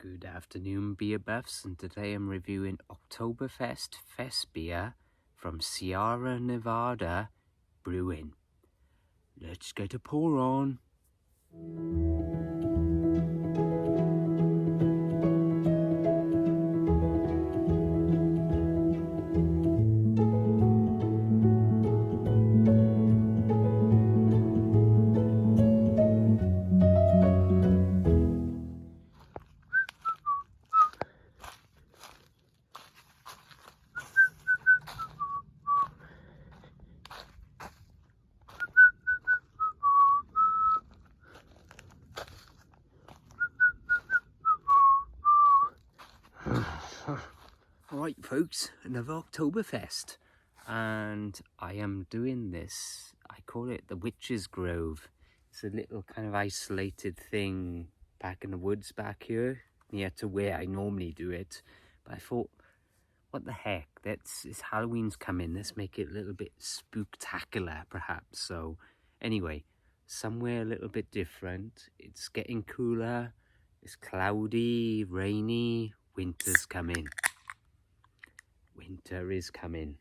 Good afternoon, beer buffs, and today I'm reviewing Oktoberfest Fest beer from Sierra Nevada Brewing. Let's get a pour on. Alright folks, another Oktoberfest, and I am doing this, I call it the Witch's Grove. It's a little kind of isolated thing back in the woods back here, near to where I normally do it, but I thought, what the heck, it's Halloween's coming, let's make it a little bit spooktacular perhaps. So anyway, somewhere a little bit different. It's getting cooler, it's cloudy, rainy, winter's coming. Winter is coming,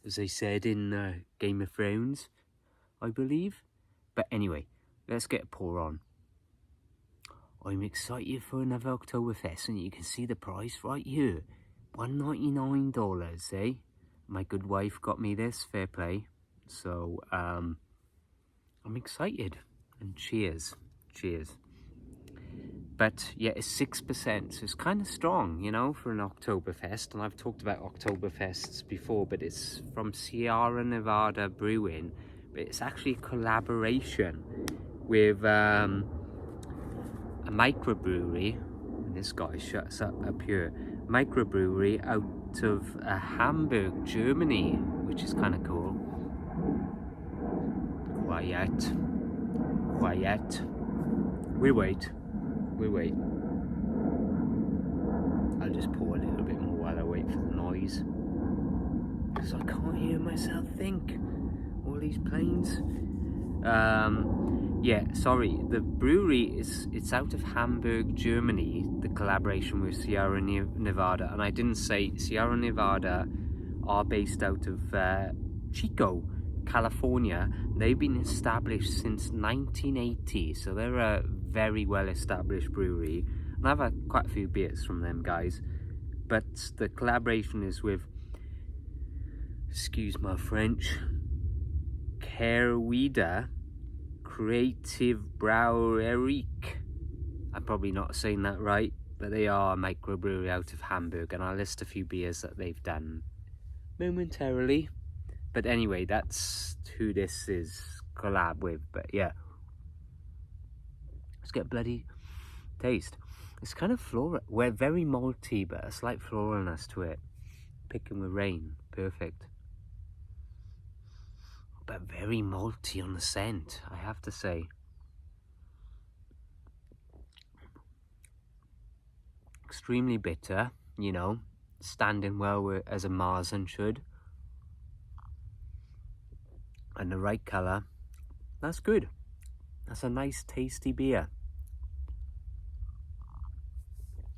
as they said in Game of Thrones, I believe. But anyway, let's get a pour on. I'm excited for another Oktoberfest, and you can see the price right here. $1.99, eh? My good wife got me this, fair play. So, I'm excited, and cheers. Cheers. But yeah, it's 6%, so it's kind of strong, you know, for an Oktoberfest. And I've talked about Oktoberfests before, but it's from Sierra Nevada Brewing. But it's actually a collaboration with a microbrewery. And this guy shuts up here. Microbrewery out of Hamburg, Germany, which is kind of cool. Quiet. Quiet. We wait. I'll just pour a little bit more while I wait for the noise, because I can't hear myself think. All these planes. Yeah, sorry. The brewery it's out of Hamburg, Germany. The collaboration with Sierra Nevada, and I didn't say Sierra Nevada are based out of Chico, California. They've been established since 1980, so they're a very well established brewery, and I've had quite a few beers from them guys. But the collaboration is with, excuse my French, Kerwida Creative Brauerei. I'm probably not saying that right, but they are a microbrewery out of Hamburg, and I'll list a few beers that they've done momentarily. But anyway, that's who this is collab with. But yeah, let's get a bloody taste. It's kind of floral. We're very malty, but a slight floralness to it. Picking with rain, perfect. But very malty on the scent, I have to say. Extremely bitter, you know, standing well as a Marzen should. And the right colour. That's good. That's a nice tasty beer.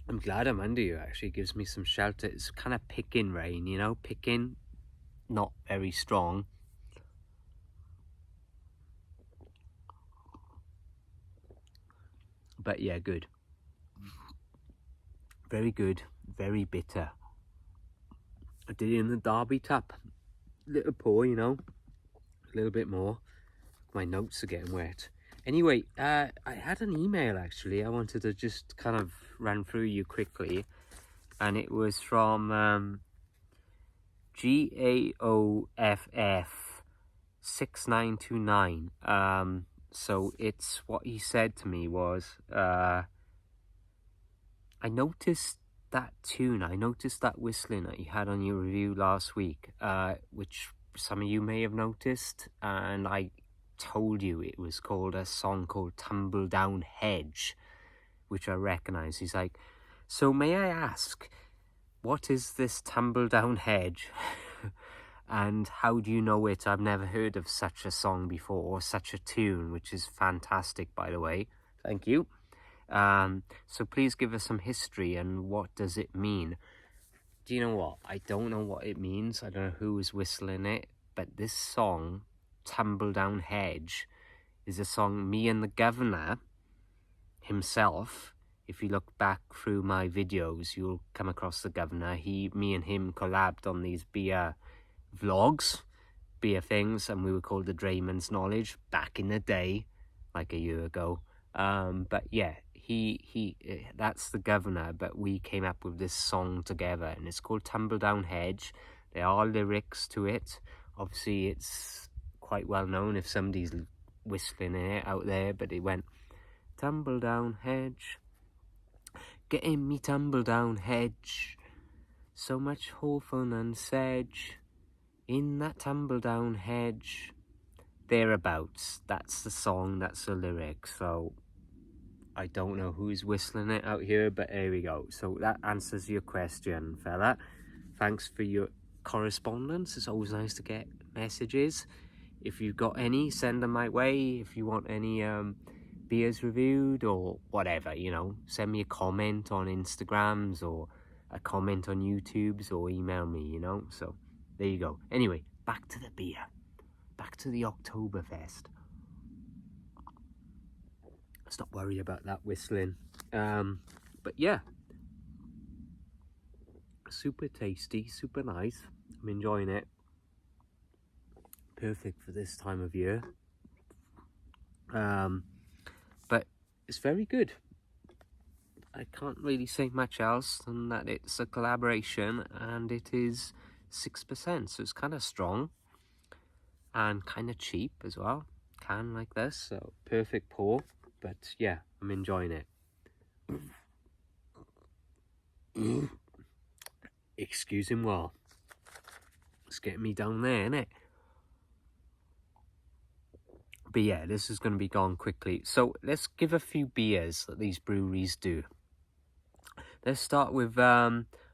I'm glad I'm under you, actually. It gives me some shelter. It's kind of picking rain, you know, picking, not very strong. But yeah, good. Very good, very bitter. I did it in the Derby tap. Little pour, you know, a little bit more. My notes are getting wet. Anyway, I had an email actually. I wanted to just kind of run through you quickly, and it was from GAOFF6929. So it's what he said to me was, I noticed that tune, I noticed that whistling that you had on your review last week, which some of you may have noticed, and I told you it was called a song called Tumble Down Hedge, which I recognize. He's like, so may I ask, what is this Tumble Down Hedge? And how do you know it? I've never heard of such a song before, or such a tune, which is fantastic, by the way. Thank you. So please give us some history and what does it mean. Do you know what? I don't know what it means. I don't know who was whistling it, but this song, Tumble Down Hedge, is a song me and the governor himself, if you look back through my videos, you'll come across the governor. Me and him collabed on these beer vlogs, beer things, and we were called the Drayman's Knowledge back in the day, like a year ago. But yeah, that's the governor, but we came up with this song together, and it's called Tumble Down Hedge. There are lyrics to it. Obviously, it's quite well known if somebody's whistling it out there, but it went, tumble down hedge, getting me tumble down hedge, so much hawthorn and sedge, in that tumble down hedge. Thereabouts. That's the song, that's the lyric. So I don't know who's whistling it out here, but there we go. So that answers your question, fella. Thanks for your correspondence. It's always nice to get messages. If you've got any, send them my way. If you want any beers reviewed or whatever, you know, send me a comment on Instagrams or a comment on YouTubes or email me, you know. So there you go. Anyway, back to the beer, back to the Oktoberfest. Let's not worry about that whistling. But yeah, super tasty, super nice. I'm enjoying it. Perfect for this time of year. But it's very good. I can't really say much else than that it's a collaboration and it is 6%, so it's kind of strong and kind of cheap as well. Can like this, so perfect pour. But yeah, I'm enjoying it. Excusez-moi. It's getting me down there, isn't it? But yeah, this is going to be gone quickly. So let's give a few beers that these breweries do. Let's start with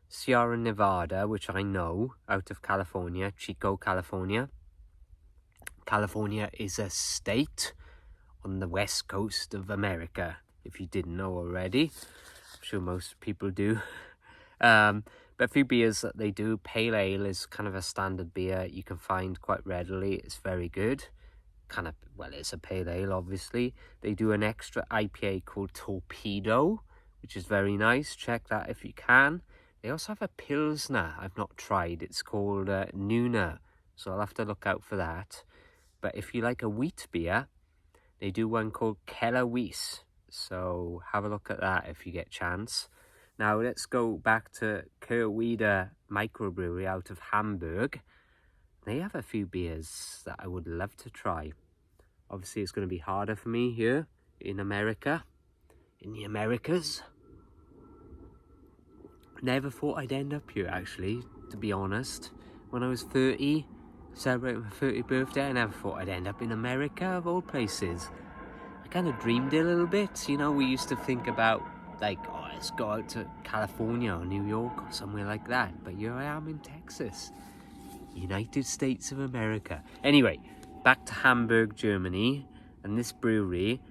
Sierra Nevada, which I know, out of California, Chico, California. California is a state on the west coast of America, if you didn't know already. I'm sure most people do. But a few beers that they do. Pale Ale is kind of a standard beer you can find quite readily. It's very good. Kind of, well, it's a pale ale, obviously. They do an extra IPA called Torpedo, which is very nice. Check that if you can. They also have a Pilsner I've not tried. It's called Nuna, so I'll have to look out for that. But if you like a wheat beer, they do one called Keller Weiss, so have a look at that if you get a chance. Now let's go back to Kerwider Microbrewery out of Hamburg. They have a few beers that I would love to try. Obviously, it's going to be harder for me here in America, in the Americas. Never thought I'd end up here, actually, to be honest. When I was 30, celebrating my 30th birthday, I never thought I'd end up in America, of all places. I kind of dreamed it a little bit. You know, we used to think about, like, oh, let's go out to California or New York or somewhere like that. But here I am in Texas. United States of America. Anyway, back to Hamburg, Germany, and this brewery,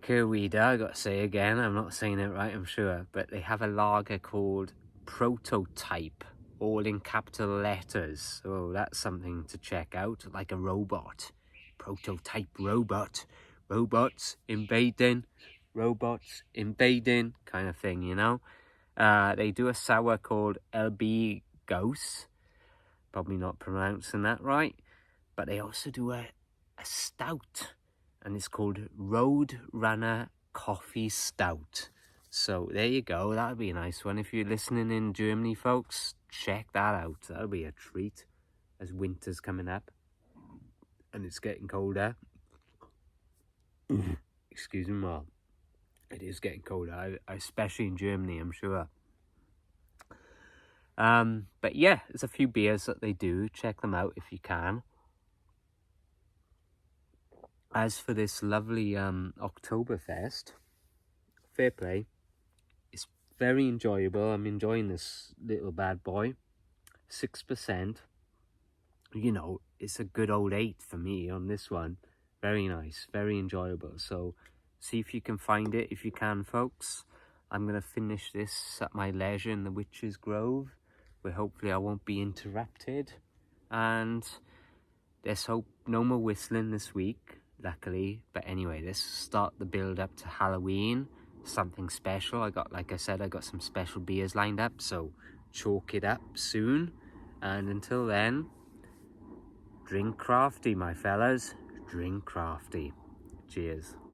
Kerwider, I gotta say again, I'm not saying it right, I'm sure, but they have a lager called Prototype, all in capital letters. So that's something to check out, like a robot. Prototype robot. Robots invading, kind of thing, you know? They do a sour called LB Ghost. Probably not pronouncing that right, but they also do a stout, and it's called Road Runner Coffee Stout. So there you go, that'll be a nice one. If you're listening in Germany, folks, check that out. That'll be a treat as winter's coming up and it's getting colder. Excuse me, Mom. It is getting colder, especially in Germany, I'm sure. But yeah, there's a few beers that they do. Check them out if you can. As for this lovely Oktoberfest, fair play. It's very enjoyable. I'm enjoying this little bad boy. 6%. You know, it's a good old 8 for me on this one. Very nice, very enjoyable. So See if you can find it, if you can, folks. I'm going to finish this at my leisure in the Witch's Grove, where hopefully I won't be interrupted. And let's hope no more whistling this week, luckily. But anyway, let's start the build up to Halloween. Something special. Like I said, I got some special beers lined up, so chalk it up soon. And until then, drink crafty, my fellas. Drink crafty. Cheers.